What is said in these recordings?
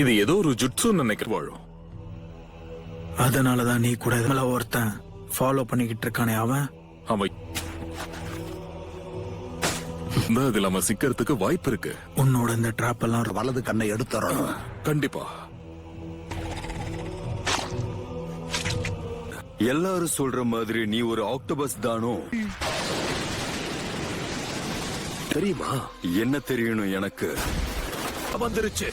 இது ஏதோ ஒரு ஜுட்சுன்னு நினைக்கிற வாழும். அதனாலதான் நீ கூட ஒருத்தன் ஃபாலோ பண்ணிக்கிட்டு இருக்கானே அவன் இதுல அவன் சிக்கிறதுக்கு வாய்ப்பு இருக்கு. உன்னோட இந்த டிராப் எல்லாம் வலது கண்ணை எடுத்துறோம். கண்டிப்பா. எல்லாரும் சொல்ற மாதிரி நீ ஒரு ஆக்டோபஸ் தானோ? தெரியுமா? என்ன தெரியணும் எனக்கு? வந்துருச்சு.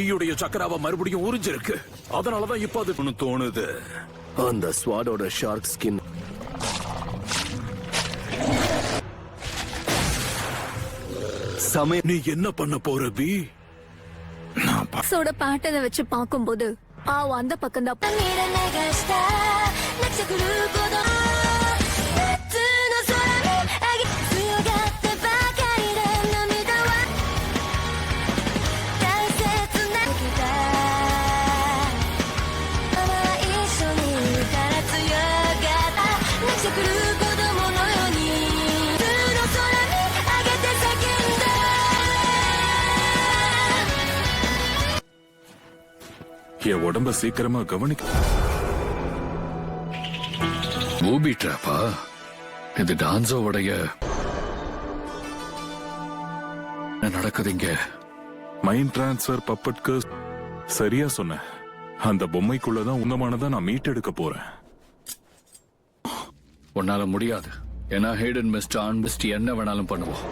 ஈயுடைய சக்கராவை மறுபடியும் உறிஞ்சிருக்கு. அதனாலதான் இப்ப அது ஒன்னு தோணுது. அந்த ஸ்வாடோட ஷார்க் ஸ்கின் சமயம். நீ என்ன பண்ண போற பி? பேட்டர்னை வச்சு பார்க்கும்போது அந்த பக்கம் தான். என் உடம்ப சீக்கிரமா கவனிக்க. பூபி ட்ராப்பா? இது டான்ஸோடைய நடக்குதுங்க. மைண்ட் டிரான்ஸ்பர் பப்பட்க்கு சரியா சொன்ன. அந்த பொம்மைக்குள்ளதான் உன்னமானதான் நான் மீட்டெடுக்க போறேன். உன்னால முடியாது. ஏன்னா ஹேடன் மிஸ்டர் என்ன வேணாலும் பண்ணுவோம்.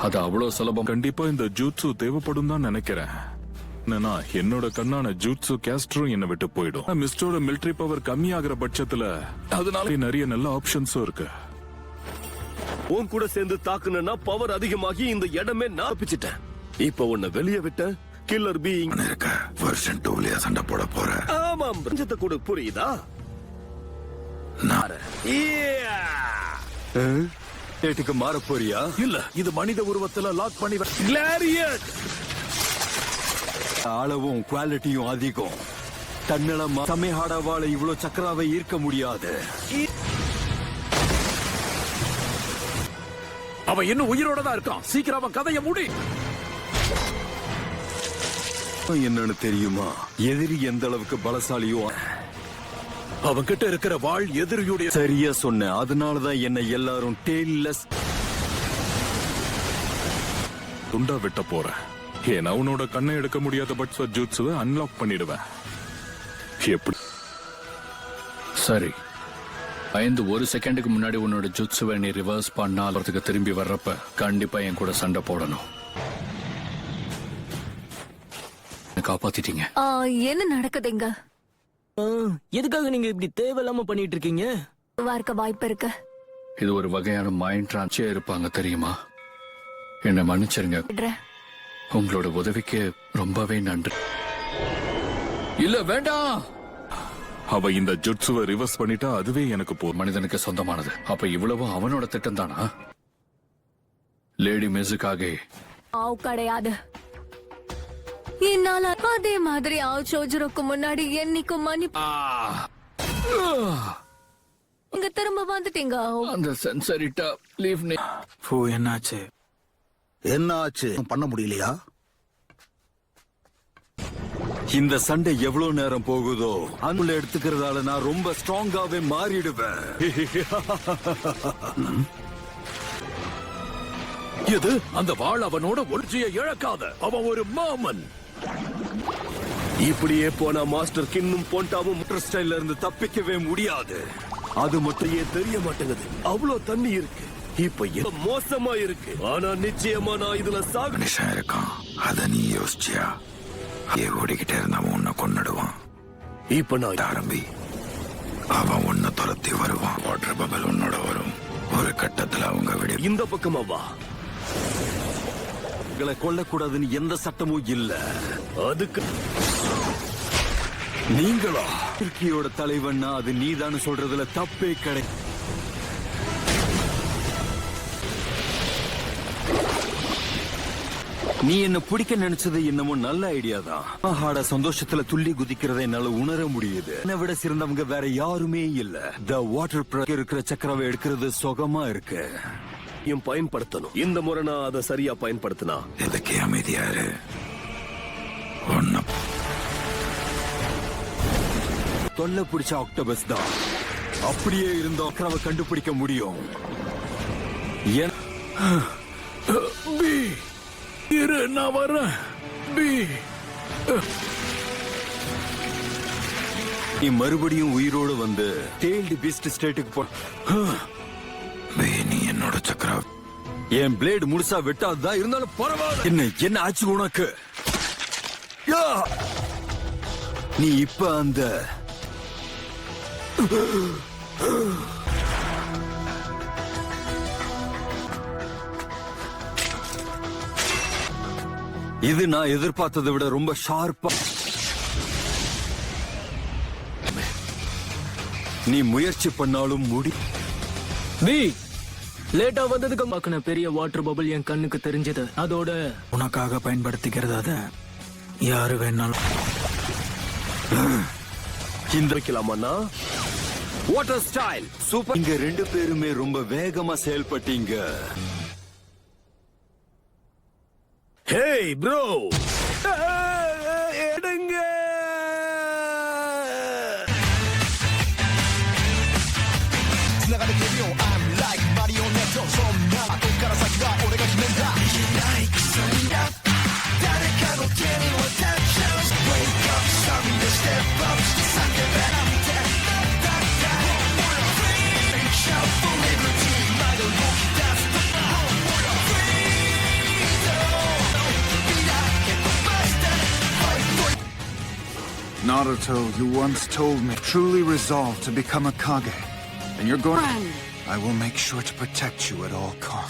அது அவ்வளவு சுலபம். கண்டிப்பா இந்த ஜூட்சு தேவைப்படும் தான் நினைக்கிறேன். என்னோட கண்ணான ஜூட்சு கேஸ்டரும் என்ன விட்டு போயிடும். மிஸ்டரோட மிலிட்டரி பவர் கம்மியாகிற பட்சத்துல அதனால நிறைய நல்ல ஆப்ஷன்ஸும் இருக்கு. உன் கூட சேர்ந்து தாக்குனா பவர் அதிகமாகி இந்த இடமே நாப்பிச்சிட்டேன். இப்ப உன்னை வெளியே விட்ட கில்லர் பி இருக்க வெர்ஷன் 2 சண்டை போட போற. ஆமாம், பஞ்சத்தை கூட புரியுதா? ஏட்டுக்கு மாற போறியா? இல்ல, இது மனித உருவத்துல லாக் பண்ணி கிளாரியட். அளவும் குவாலிட்டியும் அதிகம். தன்னல சமயஹாடாவால இவ்வளவு சக்கராவை ஈர்க்க முடியாது. அவன் இன்னும் உயிரோட தான் இருக்கான். சீக்கிரம் அவன் கதையை மூடி. என்னன்னு தெரியுமா? எதிரி எந்த அளவுக்கு பலசாலியோ அவன் கிட்ட இருக்கிற வாள் எதிரியுடைய. சரியா சொன்ன. அதனாலதான் என்ன எல்லாரும் டெய்லெஸ் துண்டா விட்ட போறேன். ஏன்னா உன்னோட கண்ணை எடுக்க முடியாத பட்ச ஜூட்சுவை அன்லாக் பண்ணிடுவேன். எப்படி? சரி, 1 செகண்டுக்கு முன்னாடி உன்னோட ஜுட்சுவை நீ ரிவர்ஸ் பண்ணாலத்துக்கு திரும்பி வர்றப்ப கண்டிப்பா என் கூட சண்டை போடணும். காப்பாத்திட்டீங்க. என்ன நடக்குதுங்க? எதுக்காக நீங்க இப்படி தேவையில்லாம பண்ணிட்டு இருக்கீங்க? வாய்ப்பு இருக்கு. இது ஒரு வகையான மைண்ட் டிரான்ஸ்ஃபர் இருப்பாங்க தெரியுமா? என்ன மன்னிச்சிருங்க. உங்களோட உதவிக்கு ரொம்பவே நன்றி. இல்ல வேண்டாம். அவ இந்த ஜுட்சுவை ரிவர்ஸ் பண்ணிட்டா அதுவே எனக்கு போதும். மனிதனுக்கு சொந்தமானது. அப்ப இவ்வளவு அவனோட திட்டம் தானா? லேடி மிஸுக்காக கிடையாது. என்னால அதே மாதிரி சோஜருக்கு முன்னாடி என்னைக்கும் மன்னிப்பு. இங்க திரும்ப வந்துட்டீங்க. அந்த சென்சரிட்டா லீவ் நே. என்னாச்சு? என்னாச்சு? பண்ண முடியலையா? இந்த சண்டை எவ்வளவு நேரம் போகுதோ அன்புல எடுத்துக்கிறதால நான் ரொம்ப ஸ்ட்ராங்காவே மாறிடுவேன். இது அந்த வாள் அவனோட ஒளிர்ச்சியை இழக்காத. அவன் ஒரு மாமன். இப்படியே போனா மாஸ்டர் கின்னும் பொண்டாவும் ஸ்டைல்ல இருந்து தப்பிக்கவே முடியாது. அது மட்டும் தெரிய மாட்டேங்குது. அவ்வளவு தண்ணி இருக்கு. இப்ப மோசமா இருக்கு. ஆனா நிச்சயமா நான் இதுல மனுஷன் இருக்கான். அத நீ யோசிச்சியா? ஓடிக்கிட்டே இருந்தாம உன்னை கொன்னுடுவான். இப்ப நான் ஆரம்பி. அவன் உன்னை துரத்தி வருவான். வாட்டர் பபல் உன்னோட வரும். ஒரு கட்டத்துல அவங்க விட இந்த பக்கமா வா. கொல்லக்கூடாதுன்னு எந்த சட்டமும் இல்ல. அதுக்கு நீங்களா துருக்கியோட தலைவன்னா அது நீதான்னு சொல்றதுல தப்பே கிடையாது. நீ என்ன பிடிக்க நினைச்சது என்னமோ நல்ல ஐடியா தான். சந்தோஷத்துல துள்ளி குதிக்கிறத என்னால உணர முடியுது. என்னை விட சிறந்தவங்க வேற யாருமே இல்ல. த வாட்டர் இருக்கிற சக்கராவை எடுக்கிறது சுகமா இருக்கு. பயன்படுத்தணும். இந்த முறை நான் அதை சரியா பயன்படுத்தினா எதுக்கு அமைதியாரு ஒன்ன தொல்லை பிடிச்ச ஆக்டோபஸ் தான். அப்படியே இருந்த அக்கறாவை கண்டுபிடிக்க முடியும். பி இரு, நான் வரேன். பி நீ மறுபடியும் உயிரோடு வந்து டெய்ல்டு பீஸ்ட் ஸ்டேட்டுக்கு போ. நீ என்னோட சக்கரா என் பிளேடு முழுசா வெட்டாதுதான் இருந்தாலும் பரவாயில்ல. என்ன ஆச்சு உனக்கு? யா! நீ இப்ப அந்த இது நான் எதிர்பார்த்ததை விட ரொம்ப ஷார்ப்பா. நீ முயற்சி பண்ணாலும் முடி. பி லேட்டா வந்ததுக்கு பாக்கின பெரிய வாட்டர் பபிள் என் கண்ணுக்கு தெரிஞ்சது. அதோட உனக்காக பயன்படுத்திக்கிறது அத யாரு வேணாலும். இந்த வைக்கலாமாண்ணா? Water style super. இங்க ரெண்டு பேருமே ரொம்ப வேகமா செயல்பட்டீங்க. ஹேய் ப்ரோ, எடுங்க. Naruto, you once told me, truly resolved to become a Kage. And you're going... I will make sure to protect you at all costs.